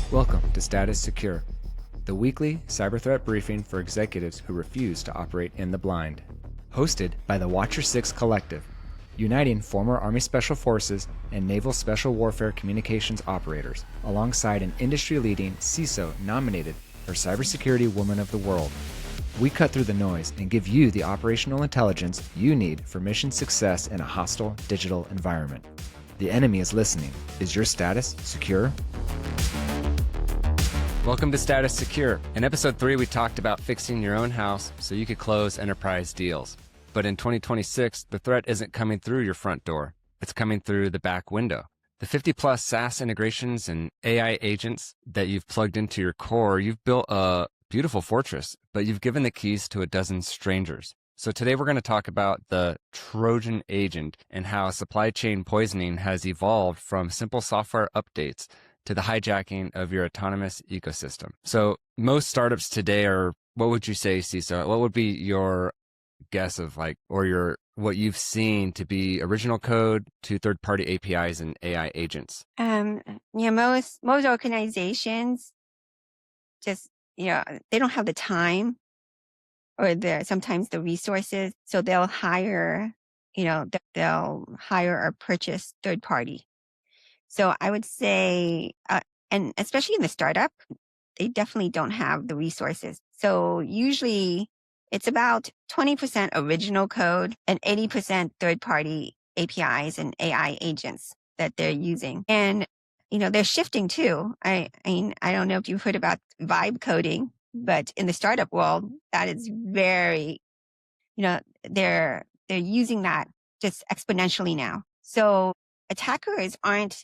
Welcome to Status Secure, the weekly cyber threat briefing for executives who refuse to operate in the blind. Hosted by the Watcher 6 Collective, uniting former Army Special Forces and Naval Special Warfare Communications operators, alongside an industry-leading CISO nominated for Cybersecurity Woman of the World. We cut through the noise and give you the operational intelligence you need for mission success in a hostile digital environment. The enemy is listening. Is your status secure? Welcome to Status Secure. In episode 3, we talked about fixing your own house so you could close enterprise deals. But in 2026, the threat isn't coming through your front door. It's coming through the back window. The 50-plus SaaS integrations and AI agents that you've plugged into your core, you've built a beautiful fortress, but you've given the keys to a dozen strangers. So today we're going to talk about the Trojan Agent and how supply chain poisoning has evolved from simple software updates to the hijacking of your autonomous ecosystem. So most startups today are, what would you say, CISO? What would be your guess of what you've seen to be original code to third-party APIs and AI agents? Most organizations just, they don't have the time or sometimes the resources, so they'll hire or purchase third party. So I would say, and especially in the startup, they definitely don't have the resources. So usually it's about 20% original code and 80% third-party APIs and AI agents that they're using. And, they're shifting too. I don't know if you've heard about vibe coding, but in the startup world, that is very, they're using that just exponentially now. So attackers aren't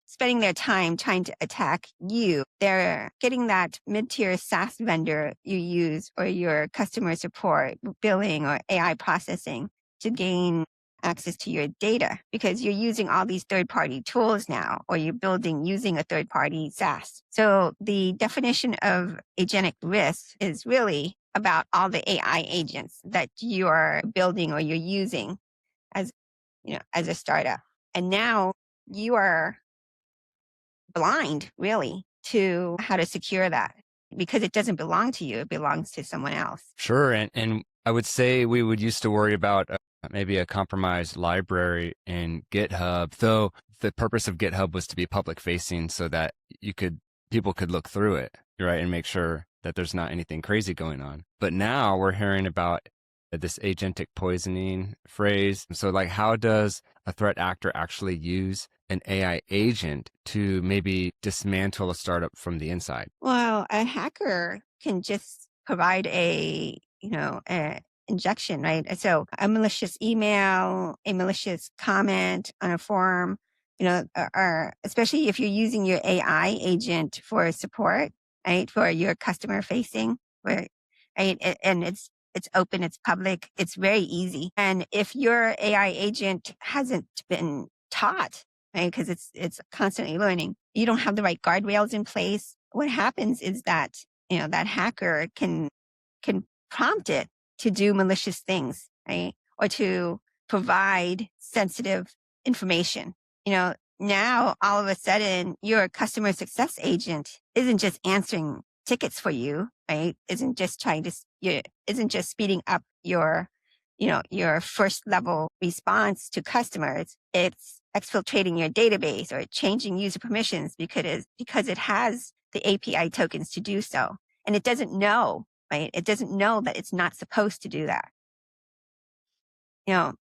spending their time trying to attack you. They're getting that mid-tier SaaS vendor you use or your customer support, billing, or AI processing to gain access to your data because you're using all these third-party tools now, or you're building using a third-party SaaS. So the definition of agentic risk is really about all the AI agents that you are building or you're using as a startup. And now you are blind, really, to how to secure that because it doesn't belong to you. It belongs to someone else. Sure. And I would say we would used to worry about maybe a compromised library in GitHub, though the purpose of GitHub was to be public facing so that people could look through it, right, and make sure that there's not anything crazy going on. But now we're hearing about this agentic poisoning phrase. So how does a threat actor actually use an AI agent to maybe dismantle a startup from the inside? Well, a hacker can just provide a injection, right? So a malicious email, a malicious comment on a form, or especially if you're using your AI agent for support, right? For your customer facing, right? And it's open, it's public, it's very easy. And if your AI agent hasn't been taught, right, because it's constantly learning, you don't have the right guardrails in place, what happens is that, that hacker can prompt it to do malicious things, right? Or to provide sensitive information. Now all of a sudden your customer success agent isn't just answering tickets for you, right? Isn't just speeding up your first level response to customers. It's exfiltrating your database or changing user permissions because it has the API tokens to do so. And it doesn't know, right? It doesn't know that it's not supposed to do that.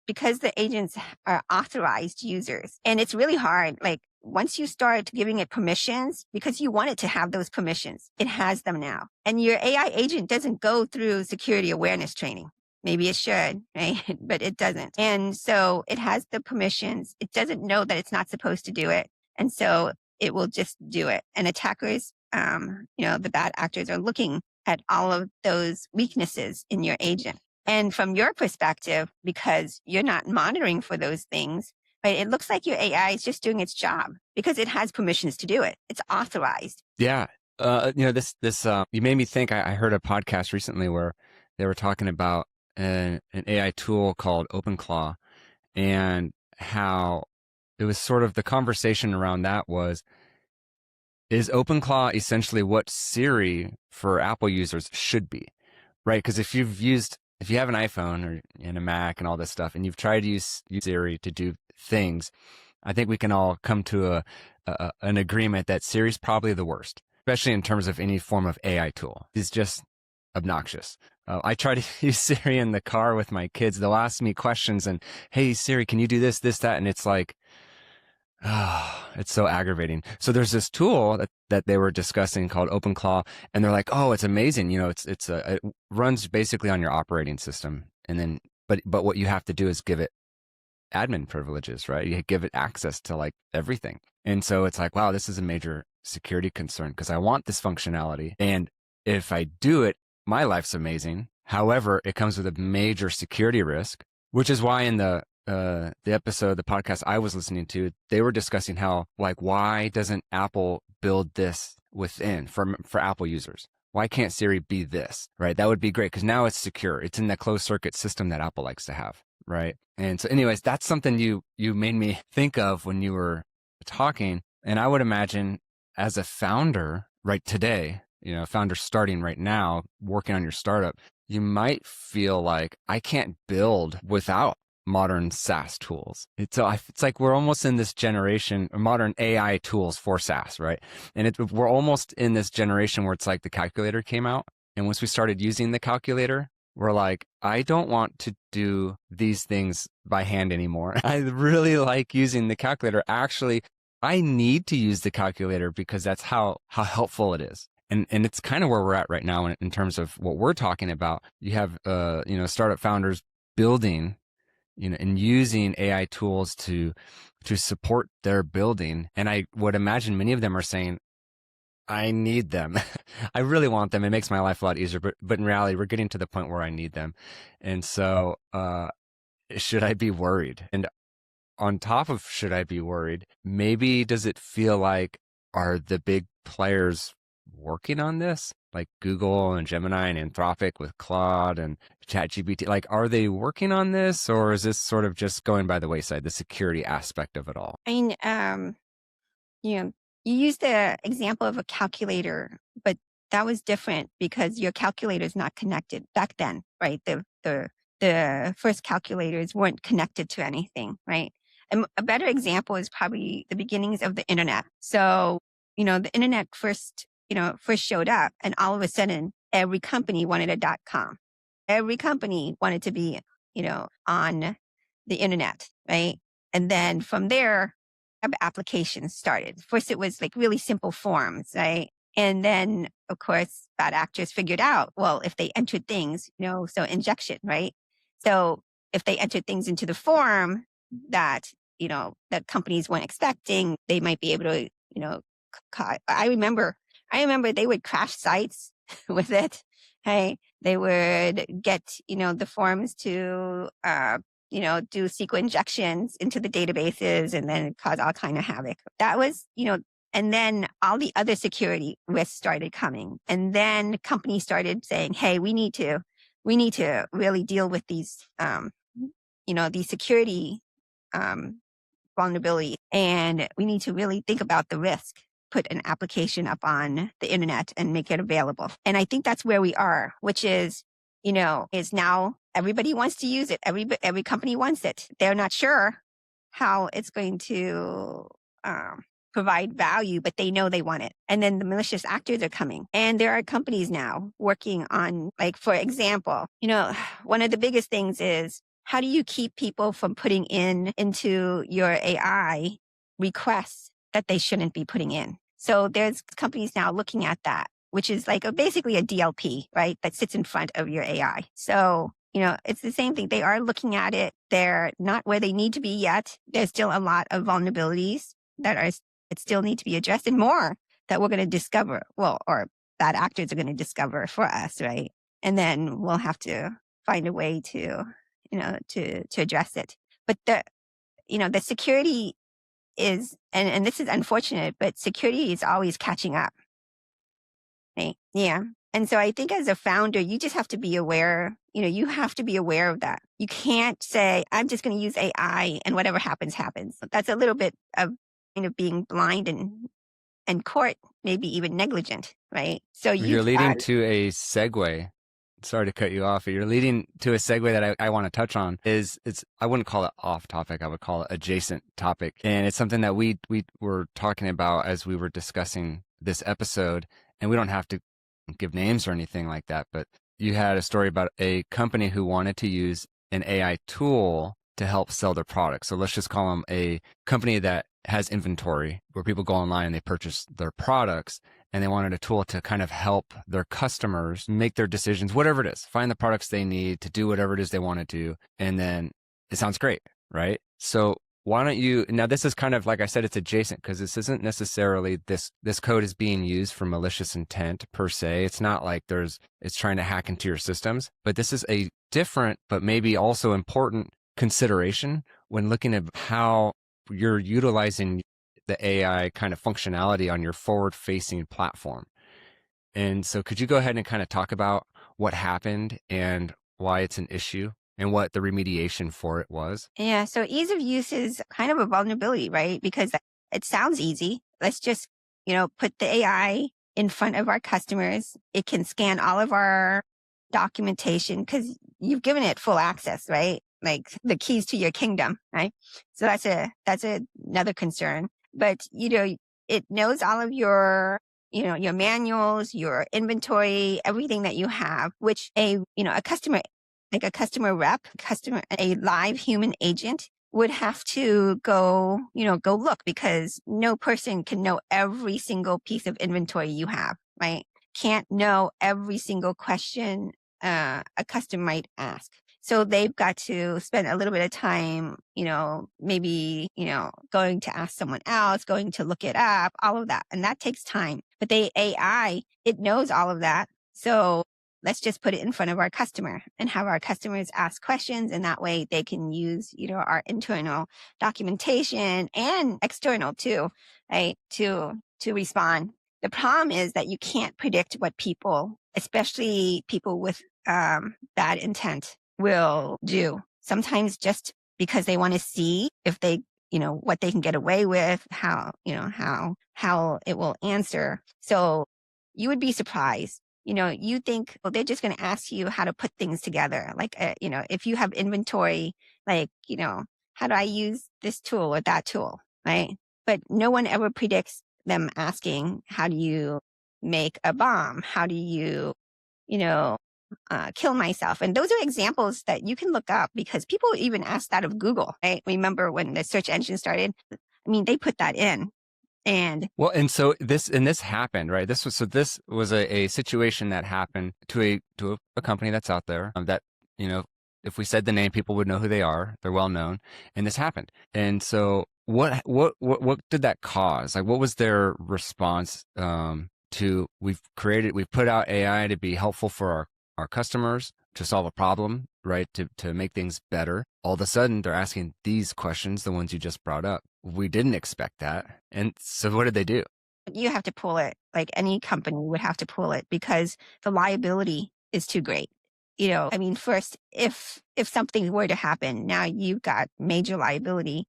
Because the agents are authorized users. And it's really hard. Once you start giving it permissions, because you want it to have those permissions, it has them now. And your AI agent doesn't go through security awareness training. Maybe it should, right? But it doesn't. And so it has the permissions. It doesn't know that it's not supposed to do it. And so it will just do it. And attackers, the bad actors are looking at all of those weaknesses in your agent. And from your perspective, because you're not monitoring for those things, right, it looks like your AI is just doing its job because it has permissions to do it. It's authorized. Yeah. You made me think, I heard a podcast recently where they were talking about an AI tool called OpenClaw and how it was sort of the conversation around that was Is OpenClaw essentially what Siri for Apple users should be, right? Because if you have an iPhone or and a Mac and all this stuff, and you've tried to use Siri to do things, I think we can all come to an agreement that Siri's probably the worst, especially in terms of any form of AI tool. It's just obnoxious. I try to use Siri in the car with my kids. They'll ask me questions and, hey, Siri, can you do this, that? And it's like, oh, it's so aggravating. So there's this tool that they were discussing called OpenClaw, and they're like, oh, it's amazing. It runs basically on your operating system. And then, but what you have to do is give it admin privileges, right? You give it access to like everything. And so it's like, wow, this is a major security concern because I want this functionality. And if I do it, my life's amazing. However, it comes with a major security risk, which is why in the podcast I was listening to, they were discussing how, like, why doesn't Apple build this within for Apple users? Why can't Siri be this, right? That would be great because now it's secure. It's in the closed circuit system that Apple likes to have, right? And so anyways, that's something you made me think of when you were talking. And I would imagine as a founder right today, founder starting right now, working on your startup, you might feel like I can't build without modern SaaS tools. It's like we're almost in this generation of modern AI tools for SaaS, right? And we're almost in this generation where it's like the calculator came out. And once we started using the calculator, we're like, I don't want to do these things by hand anymore. I really like using the calculator. Actually, I need to use the calculator because that's how helpful it is. And it's kind of where we're at right now in terms of what we're talking about. You have, startup founders building, and using AI tools to support their building. And I would imagine many of them are saying, I need them. I really want them. It makes my life a lot easier. But in reality, we're getting to the point where I need them. And so, should I be worried? And on top of should I be worried, maybe does it feel like, are the big players working on this? Like Google and Gemini and Anthropic with Claude and ChatGPT, like, are they working on this, or is this sort of just going by the wayside, the security aspect of it all? I mean, you used the example of a calculator, but that was different because your calculator is not connected back then, right? The first calculators weren't connected to anything, right? And a better example is probably the beginnings of the internet. So, the internet first showed up, and all of a sudden, every company wanted a .com. Every company wanted to be, on the internet, right? And then from there, web applications started. First, it was like really simple forms, right? And then, of course, bad actors figured out, well, if they entered things, so injection, right? So if they entered things into the form that, that companies weren't expecting, they might be able to, I remember they would crash sites with it. Hey, they would get, the forms to, do SQL injections into the databases and then cause all kind of havoc. That was, and then all the other security risks started coming. And then companies started saying, hey, we need to really deal with these, these security vulnerabilities. And we need to really think about the risk, put an application up on the internet and make it available. And I think that's where we are, which is, is now everybody wants to use it. Every company wants it. They're not sure how it's going to provide value, but they know they want it. And then the malicious actors are coming. And there are companies now working on, like, for example, one of the biggest things is, how do you keep people from putting into your AI requests that they shouldn't be putting in? So there's companies now looking at that, which is like basically a DLP, right? That sits in front of your AI. So, it's the same thing. They are looking at it. They're not where they need to be yet. There's still a lot of vulnerabilities that still need to be addressed, and more that we're going to discover. Well, or bad actors are going to discover for us, right? And then we'll have to find a way to, to address it. But the security is, and this is unfortunate, but security is always catching up. Right? Yeah. And so I think as a founder, you just have to be aware, you have to be aware of that. You can't say, I'm just going to use AI and whatever happens, happens. That's a little bit of, being blind and and court, maybe even negligent, right? So You're you've leading got, to a segue. Sorry to cut you off, but you're leading to a segue that I want to touch on. I wouldn't call it off topic, I would call it adjacent topic. And it's something that we were talking about as we were discussing this episode. And we don't have to give names or anything like that, but you had a story about a company who wanted to use an AI tool to help sell their products. So let's just call them a company that has inventory where people go online and they purchase their products, and they wanted a tool to kind of help their customers make their decisions, whatever it is, find the products they need to do whatever it is they want to do. And then it sounds great, right? So why don't you, now this is kind of, like I said, it's adjacent because this isn't necessarily this code is being used for malicious intent per se. It's not like it's trying to hack into your systems, but this is a different, but maybe also important consideration when looking at how you're utilizing the AI kind of functionality on your forward-facing platform. And so could you go ahead and kind of talk about what happened and why it's an issue and what the remediation for it was? yeah, so ease of use is kind of a vulnerability, right? Because it sounds easy. Let's just, put the AI in front of our customers. It can scan all of our documentation because you've given it full access, right? Like the keys to your kingdom, right? So that's another concern. But, it knows all of your, your manuals, your inventory, everything that you have, which a customer, like a customer rep, a live human agent would have to go look, because no person can know every single piece of inventory you have, right? Can't know every single question a customer might ask. So they've got to spend a little bit of time, maybe, going to ask someone else, going to look it up, all of that. And that takes time. But the AI, it knows all of that. So let's just put it in front of our customer and have our customers ask questions. And that way they can use, our internal documentation and external too, right? To respond. The problem is that you can't predict what people, especially people with bad intent, will do. Sometimes just because they want to see if they, what they can get away with, how it will answer. So you would be surprised. You think, well, they're just going to ask you how to put things together. Like, if you have inventory, like, how do I use this tool or that tool, right? But no one ever predicts them asking, how do you make a bomb? How do you, kill myself? And those are examples that you can look up, because people even ask that of Google. I remember when the search engine started, they put that in. And Well, and so this happened, right? This was a situation that happened to a company that's out there, that, if we said the name, people would know who they are. They're well known, and this happened. And so what did that cause? Like, what was their response to we've put out AI to be helpful for our customers to solve a problem, right? To make things better. All of a sudden, they're asking these questions, the ones you just brought up. We didn't expect that. And so what did they do? you have to pull it, like any company would have to pull it, because the liability is too great. First, if something were to happen, now you've got major liability,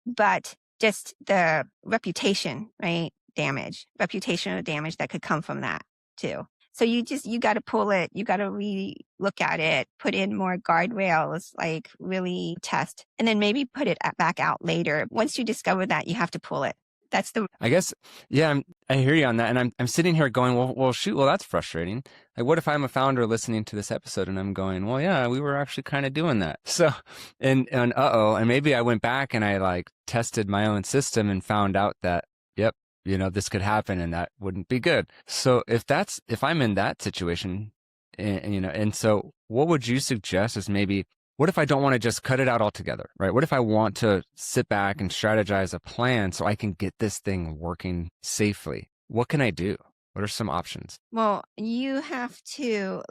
but just the reputation, right? Reputational damage that could come from that too. So you got to pull it. You got to look at it, put in more guardrails, like really test, and then maybe put it back out later. Once you discover that, you have to pull it. That's the, I guess, yeah, I hear you on that. And I'm sitting here going, well, shoot, well, that's frustrating. Like, what if I'm a founder listening to this episode and I'm going, well, yeah, we were actually kind of doing that. So, and and maybe I went back and I like tested my own system and found out that, yep, this could happen and that wouldn't be good. So if I'm in that situation, and so what would you suggest is maybe, what if I don't want to just cut it out altogether, right? What if I want to sit back and strategize a plan so I can get this thing working safely? What can I do? What are some options? well, you have to,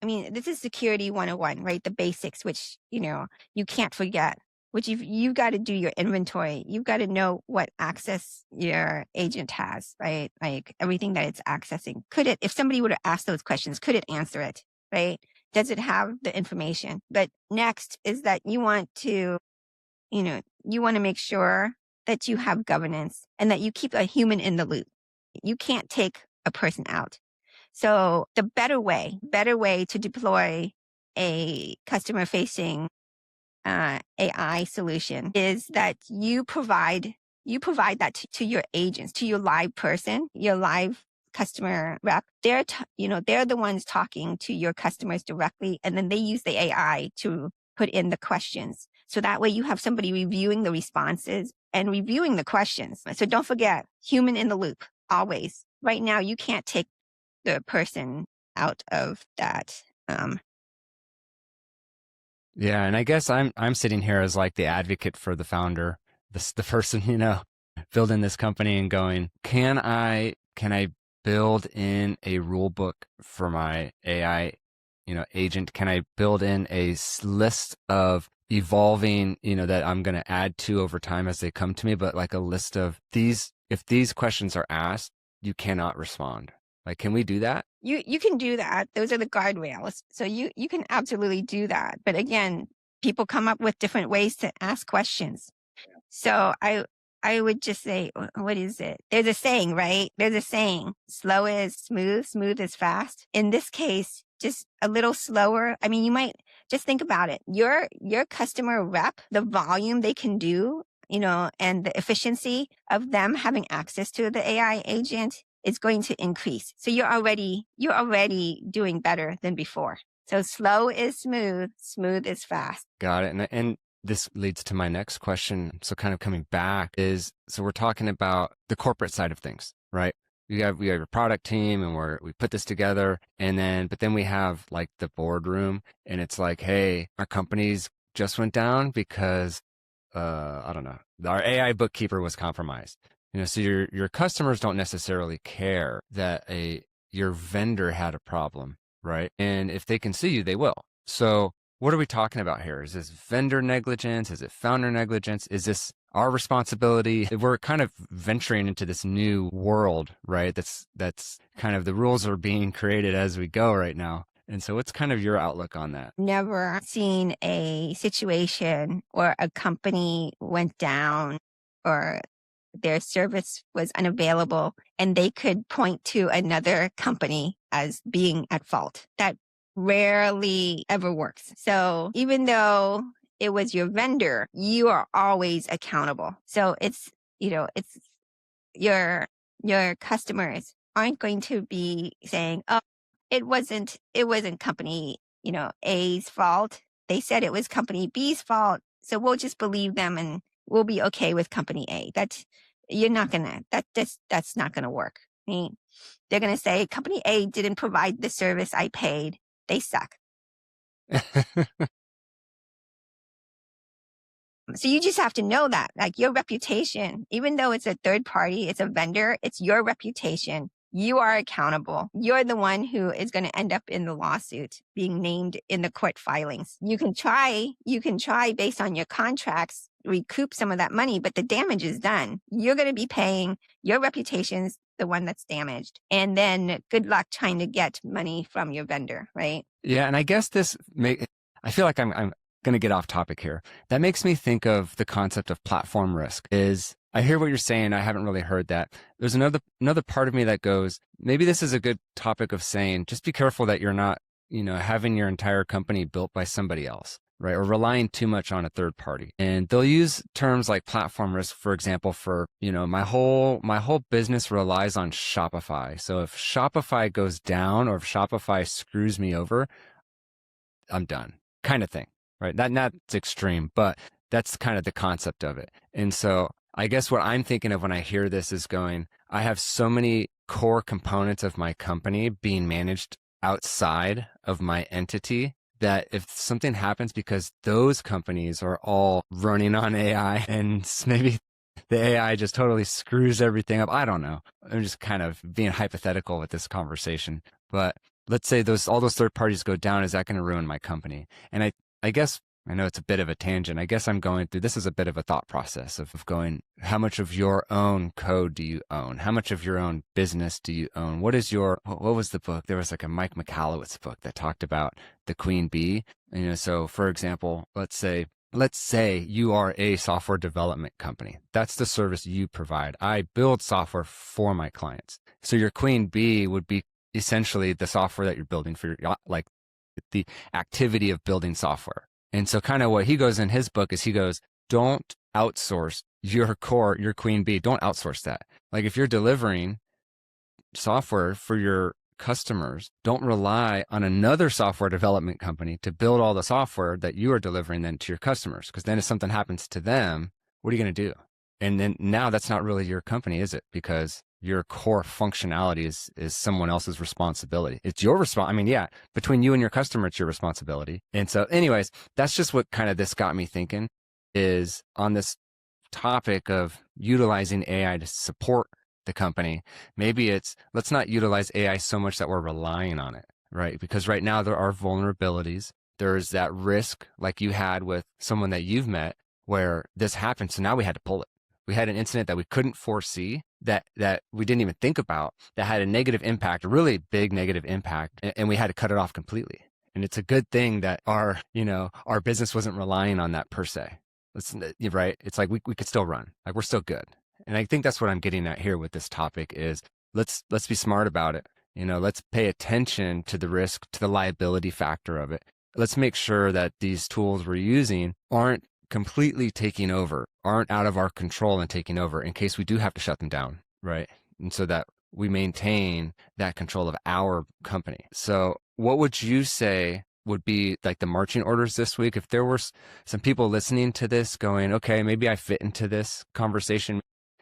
this is security 101, right? The basics, which, you can't forget, which you've got to do your inventory. You've got to know what access your agent has, right? Like everything that it's accessing. If somebody were to ask those questions, could it answer it, right? Does it have the information? But next is that you want to make sure that you have governance and that you keep a human in the loop. You can't take a person out. So the better way to deploy a customer facing AI solution is that you provide that to your agents, to your live person, your live customer rep. They're they're the ones talking to your customers directly, and then they use the AI to put in the questions. So that way you have somebody reviewing the responses and reviewing the questions. So don't forget, human in the loop, always. Right now, you can't take the person out of that. Yeah, and I guess I'm sitting here as like the advocate for the founder, the person, building this company and going, can I build in a rule book for my AI, agent? Can I build in a list of evolving, that I'm going to add to over time as they come to me, but like a list of these, if these questions are asked, you cannot respond. Like, can we do that? You can do that. Those are the guardrails. So you can absolutely do that. But again, people come up with different ways to ask questions. So I would just say, what is it? There's a saying, right? There's a saying, slow is smooth, smooth is fast. In this case, just a little slower. I mean, you might just think about it. Your customer rep, the volume they can do, and the efficiency of them having access to the AI agent is going to increase. So you're already doing better than before. So slow is smooth, smooth is fast. Got it. And this leads to my next question. So kind of coming back is, so we're talking about the corporate side of things, right? We have your product team and we put this together but then we have like the boardroom and it's like, hey, our companies just went down because, I don't know, our AI bookkeeper was compromised. So your customers don't necessarily care that your vendor had a problem, right? And if they can sue you, they will. So what are we talking about here? Is this vendor negligence? Is it founder negligence? Is this our responsibility? We're kind of venturing into this new world, right? That's kind of, the rules are being created as we go right now. And so what's kind of your outlook on that? Never seen a situation where a company went down or their service was unavailable and they could point to another company as being at fault. That rarely ever works. So even though it was your vendor, you are always accountable. So it's your customers aren't going to be saying, oh, it wasn't company, A's fault. They said it was company B's fault. So we'll just believe them and we'll be okay with company A. That's not gonna work. I mean, they're gonna say company A didn't provide the service I paid. They suck. So you just have to know that, like, your reputation, even though it's a third party, it's a vendor, it's your reputation. You are accountable. You're the one who is going to end up in the lawsuit, being named in the court filings. You can try based on your contracts, recoup some of that money, but the damage is done. You're going to be paying. Your reputation's the one that's damaged. And then good luck trying to get money from your vendor, right? Yeah, and I guess I feel like I'm going to get off topic here. That makes me think of the concept of platform risk. I hear what you're saying. I haven't really heard that. There's another part of me that goes, maybe this is a good topic of saying, just be careful that you're not, having your entire company built by somebody else, right? Or relying too much on a third party. And they'll use terms like platform risk, for example, for, my whole business relies on Shopify. So if Shopify goes down or if Shopify screws me over, I'm done, kind of thing, right? That's extreme, but that's kind of the concept of it. And so I guess what I'm thinking of when I hear this is going, I have so many core components of my company being managed outside of my entity that if something happens because those companies are all running on AI and maybe the AI just totally screws everything up. I don't know. I'm just kind of being hypothetical with this conversation, but let's say all those third parties go down. Is that going to ruin my company? And I guess, I know it's a bit of a tangent. I guess I'm going through, this is a bit of a thought process of going, how much of your own code do you own? How much of your own business do you own? What was the book? There was like a Mike Michalowicz book that talked about the queen bee. So for example, let's say let's say you are a software development company. That's the service you provide. I build software for my clients. So your queen bee would be essentially the software that you're building for your, like the activity of building software. And so kind of what he goes in his book is he goes, don't outsource your core, your queen bee. Don't outsource that. Like if you're delivering software for your customers, don't rely on another software development company to build all the software that you are delivering then to your customers. Because then if something happens to them, what are you going to do? And then now that's not really your company, is it? Because your core functionality is someone else's responsibility. It's your I mean, yeah, between you and your customer, it's your responsibility. And so anyways, that's just what kind of this got me thinking is on this topic of utilizing AI to support the company. Maybe it's, let's not utilize AI so much that we're relying on it, right? Because right now there are vulnerabilities. There's that risk like you had with someone that you've met where this happened. So now we had to pull it. We had an incident that we couldn't foresee, that we didn't even think about, that had a negative impact, a really big negative impact, and we had to cut it off completely. And it's a good thing that our business wasn't relying on that per se. Right? It's like we could still run, like we're still good. And I think that's what I'm getting at here with this topic is let's be smart about it. Let's pay attention to the risk, to the liability factor of it. Let's make sure that these tools we're using aren't completely taking over, aren't out of our control and taking over in case we do have to shut them down, right? And so that we maintain that control of our company. So what would you say would be like the marching orders this week? If there were some people listening to this going, okay, maybe I fit into this conversation.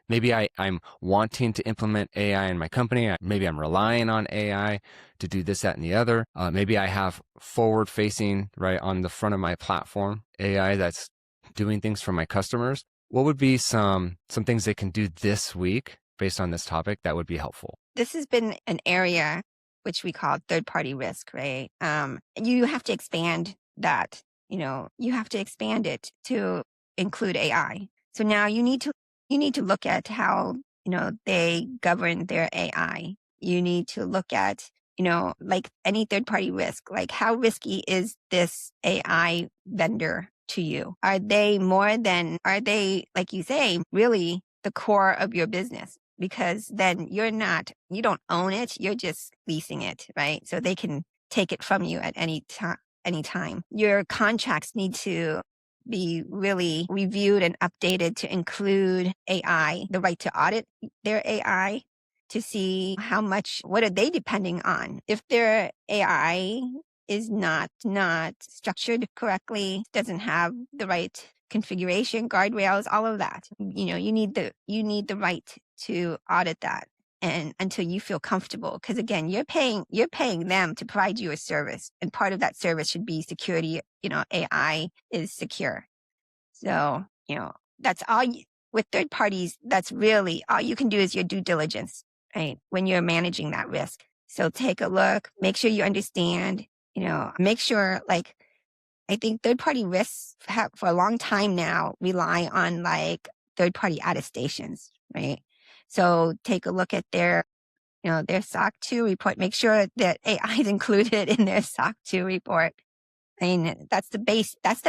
Maybe I'm wanting to implement AI in my company. Maybe I'm relying on AI to do this, that, and the other. Maybe I have forward-facing, right, on the front of my platform, AI that's doing things for my customers. What would be some things they can do this week based on this topic that would be helpful? This has been an area which we call third-party risk, right? You have to expand that. You have to expand it to include AI. So now you need to look at how they govern their AI. You need to look at like any third-party risk, like how risky is this AI vendor to you? Are they, like you say, really the core of your business? Because then you don't own it, you're just leasing it, right? So they can take it from you at any time. Your contracts need to be really reviewed and updated to include AI, the right to audit their AI to see what are they depending on. If their AI is not structured correctly, doesn't have the right configuration, guardrails, all of that. You need the right to audit that, and until you feel comfortable, because again, you're paying them to provide you a service, and part of that service should be security. AI is secure, so that's all. With third parties, that's really all you can do is your due diligence, right? When you're managing that risk, so take a look, make sure you understand. Make sure I think third-party risks have for a long time now rely on third-party attestations, right? So take a look at their SOC 2 report. Make sure that AI is included in their SOC 2 report. I mean, that's the basic, that's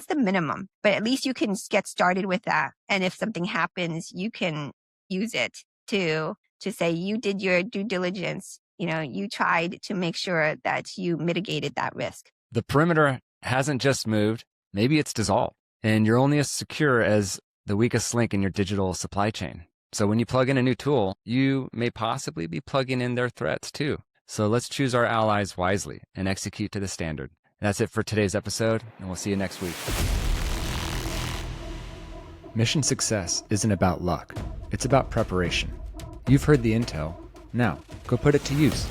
the minimum. But at least you can get started with that. And if something happens, you can use it to say you did your due diligence. You tried to make sure that you mitigated that risk. The perimeter hasn't just moved, maybe it's dissolved, and you're only as secure as the weakest link in your digital supply chain. So when you plug in a new tool, you may possibly be plugging in their threats too. So let's choose our allies wisely and execute to the standard. That's it for today's episode, and we'll see you next week. Mission success isn't about luck. It's about preparation. You've heard the intel. Now, go put it to use.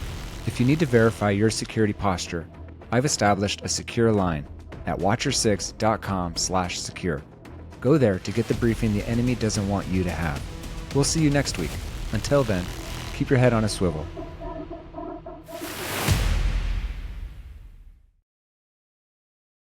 If you need to verify your security posture, I've established a secure line at watcher6.com/secure. Go there to get the briefing the enemy doesn't want you to have. We'll see you next week. Until then, keep your head on a swivel.